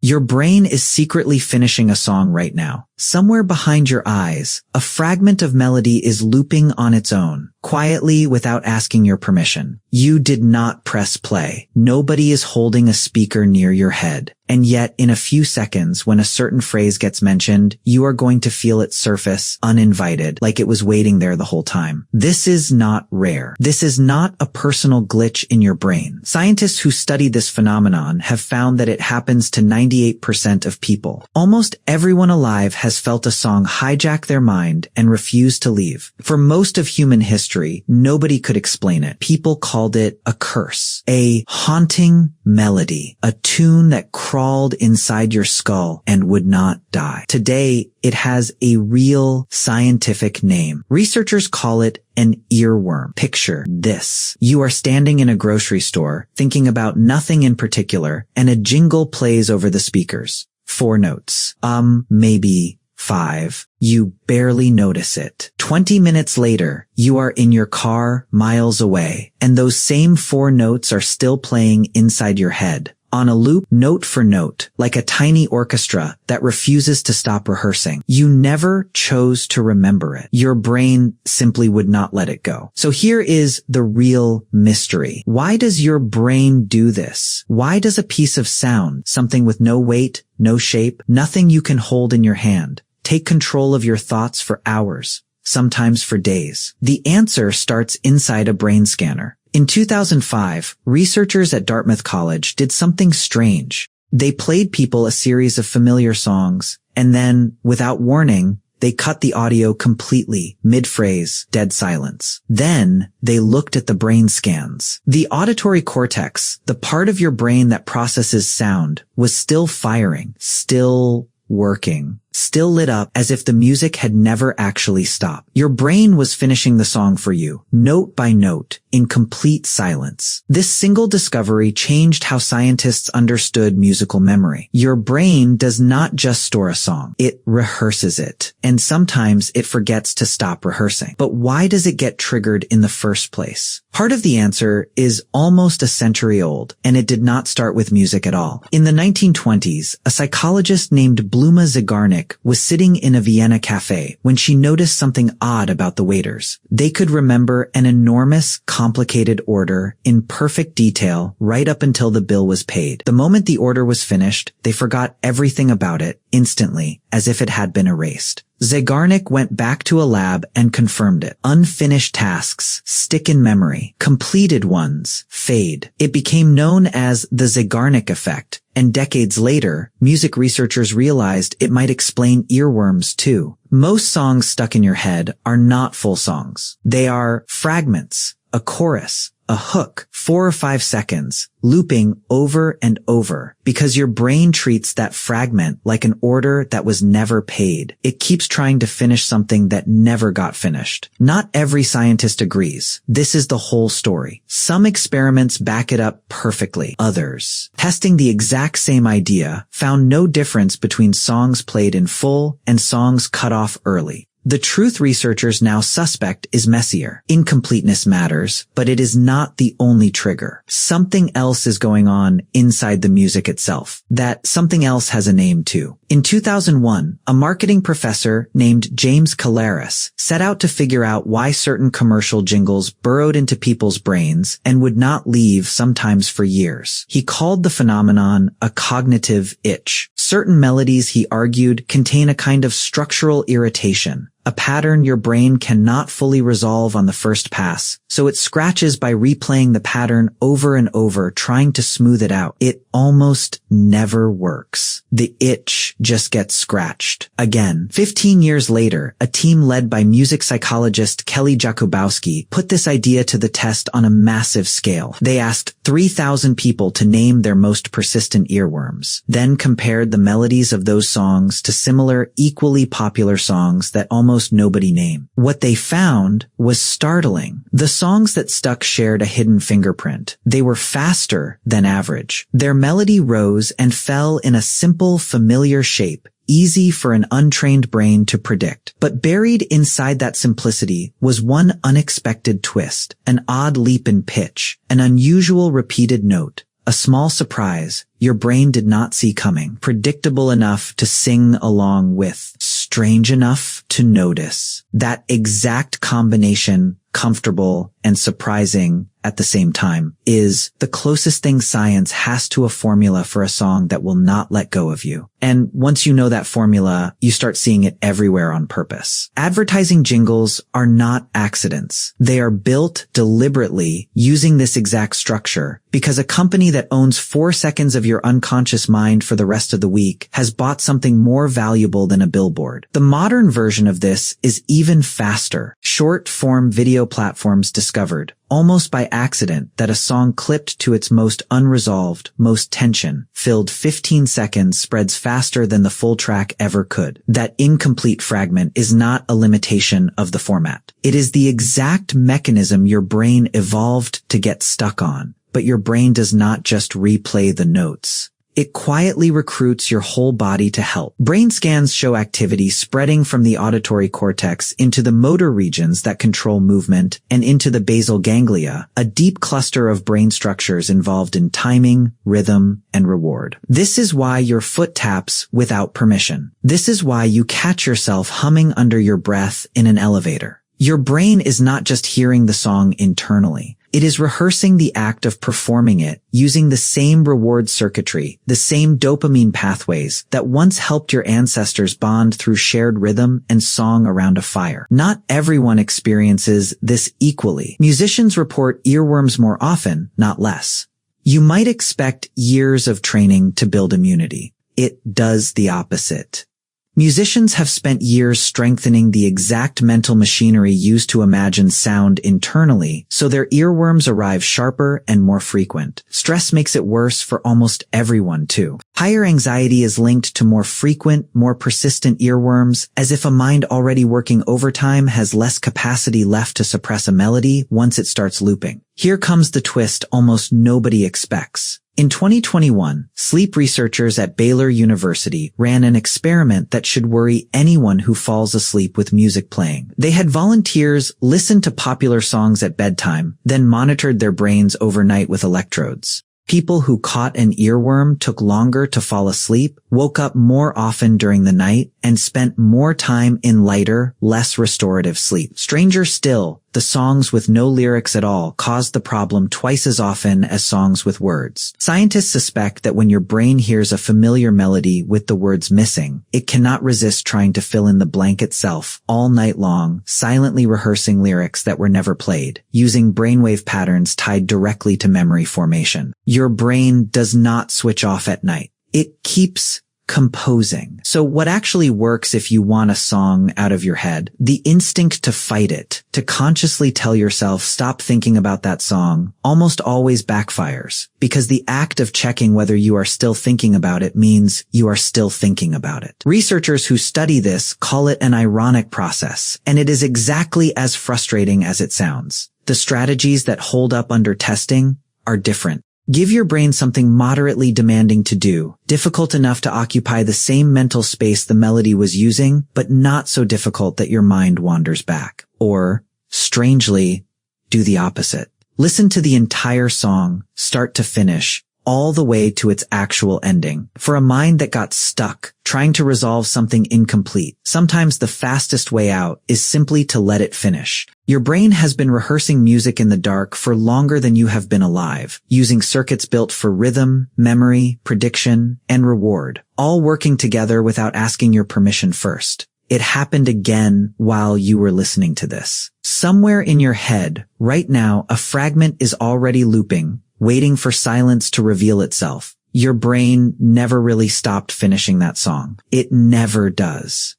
Your brain is secretly finishing a song right now. Somewhere behind your eyes, a fragment of melody is looping on its own, quietly without asking your permission. You did not press play. Nobody is holding a speaker near your head. And yet, in a few seconds, when a certain phrase gets mentioned, you are going to feel it surface, uninvited, like it was waiting there the whole time. This is not rare. This is not a personal glitch in your brain. Scientists who study this phenomenon have found that it happens to 98% of people. Almost everyone alive has felt a song hijack their mind and refuse to leave. For most of human history, nobody could explain it. People called it a curse, a haunting melody, a tune that crawled inside your skull and would not die. Today, it has a real scientific name. Researchers call it an earworm. Picture this. You are standing in a grocery store, thinking about nothing in particular, and a jingle plays over the speakers. 4 notes. Maybe 5. You barely notice it. 20 minutes later, you are in your car, miles away, and those same 4 notes are still playing inside your head, on a loop, note for note, like a tiny orchestra that refuses to stop rehearsing. You never chose to remember it. Your brain simply would not let it go. So here is the real mystery. Why does your brain do this? Why does a piece of sound, something with no weight, no shape, nothing you can hold in your hand, take control of your thoughts for hours, sometimes for days? The answer starts inside a brain scanner. In 2005, researchers at Dartmouth College did something strange. They played people a series of familiar songs, and then, without warning, they cut the audio completely, mid-phrase, dead silence. Then, they looked at the brain scans. The auditory cortex, the part of your brain that processes sound, was still firing, still working, still lit up as if the music had never actually stopped. Your brain was finishing the song for you, note by note, in complete silence. This single discovery changed how scientists understood musical memory. Your brain does not just store a song, it rehearses it, and sometimes it forgets to stop rehearsing. But why does it get triggered in the first place? Part of the answer is almost a century old, and it did not start with music at all. In the 1920s, a psychologist named Bluma Zygarnik was sitting in a Vienna cafe when she noticed something odd about the waiters. They could remember an enormous, complicated order in perfect detail right up until the bill was paid. The moment the order was finished, they forgot everything about it instantly, as if it had been erased. Zygarnik went back to a lab and confirmed it. Unfinished tasks stick in memory. Completed ones fade. It became known as the Zygarnik effect, and decades later, music researchers realized it might explain earworms too. Most songs stuck in your head are not full songs. They are fragments, a chorus, a hook, 4 or 5 seconds, looping over and over, because your brain treats that fragment like an order that was never paid. It keeps trying to finish something that never got finished. Not every scientist agrees. This is the whole story. Some experiments back it up perfectly. Others, testing the exact same idea, found no difference between songs played in full and songs cut off early. The truth researchers now suspect is messier. Incompleteness matters, but it is not the only trigger. Something else is going on inside the music itself. That something else has a name too. In 2001, a marketing professor named James Calaris set out to figure out why certain commercial jingles burrowed into people's brains and would not leave, sometimes for years. He called the phenomenon a cognitive itch. Certain melodies, he argued, contain a kind of structural irritation, a pattern your brain cannot fully resolve on the first pass, so it scratches by replaying the pattern over and over, trying to smooth it out. It almost never works. The itch just gets scratched again. 15 years later, a team led by music psychologist Kelly Jakubowski put this idea to the test on a massive scale. They asked 3,000 people to name their most persistent earworms, then compared the melodies of those songs to similar, equally popular songs that almost nobody named. What they found was startling. The songs that stuck shared a hidden fingerprint. They were faster than average. Their melody rose and fell in a simple, familiar shape, easy for an untrained brain to predict. But buried inside that simplicity was one unexpected twist, an odd leap in pitch, an unusual repeated note, A small surprise your brain did not see coming, predictable enough to sing along with, strange enough to notice. That exact combination, comfortable and surprising at the same time, is the closest thing science has to a formula for a song that will not let go of you. And once you know that formula, you start seeing it everywhere on purpose. Advertising jingles are not accidents. They are built deliberately using this exact structure because a company that owns 4 seconds of your unconscious mind for the rest of the week has bought something more valuable than a billboard. The modern version of this is even faster. Short-form video platforms discovered, almost by accident, that a song clipped to its most unresolved, most tension-filled 15 seconds spreads faster than the full track ever could. That incomplete fragment is not a limitation of the format. It is the exact mechanism your brain evolved to get stuck on. But your brain does not just replay the notes. It quietly recruits your whole body to help. Brain scans show activity spreading from the auditory cortex into the motor regions that control movement and into the basal ganglia, a deep cluster of brain structures involved in timing, rhythm, and reward. This is why your foot taps without permission. This is why you catch yourself humming under your breath in an elevator. Your brain is not just hearing the song internally. It is rehearsing the act of performing it using the same reward circuitry, the same dopamine pathways that once helped your ancestors bond through shared rhythm and song around a fire. Not everyone experiences this equally. Musicians report earworms more often, not less. You might expect years of training to build immunity. It does the opposite. Musicians have spent years strengthening the exact mental machinery used to imagine sound internally, so their earworms arrive sharper and more frequent. Stress makes it worse for almost everyone, too. Higher anxiety is linked to more frequent, more persistent earworms, as if a mind already working overtime has less capacity left to suppress a melody once it starts looping. Here comes the twist almost nobody expects. In 2021, sleep researchers at Baylor University ran an experiment that should worry anyone who falls asleep with music playing. They had volunteers listen to popular songs at bedtime, then monitored their brains overnight with electrodes. People who caught an earworm took longer to fall asleep, woke up more often during the night, and spent more time in lighter, less restorative sleep. Stranger still, the songs with no lyrics at all caused the problem twice as often as songs with words. Scientists suspect that when your brain hears a familiar melody with the words missing, it cannot resist trying to fill in the blank itself all night long, silently rehearsing lyrics that were never played, using brainwave patterns tied directly to memory formation. Your brain does not switch off at night. It keeps composing. So what actually works if you want a song out of your head? The instinct to fight it, to consciously tell yourself stop thinking about that song, almost always backfires, because the act of checking whether you are still thinking about it means you are still thinking about it. Researchers who study this call it an ironic process, and it is exactly as frustrating as it sounds. The strategies that hold up under testing are different. Give your brain something moderately demanding to do, difficult enough to occupy the same mental space the melody was using, but not so difficult that your mind wanders back. Or, strangely, do the opposite. Listen to the entire song, start to finish, all the way to its actual ending. For a mind that got stuck, trying to resolve something incomplete, sometimes the fastest way out is simply to let it finish. Your brain has been rehearsing music in the dark for longer than you have been alive, using circuits built for rhythm, memory, prediction, and reward, all working together without asking your permission first. It happened again while you were listening to this. Somewhere in your head, right now, a fragment is already looping, waiting for silence to reveal itself. Your brain never really stopped finishing that song. It never does.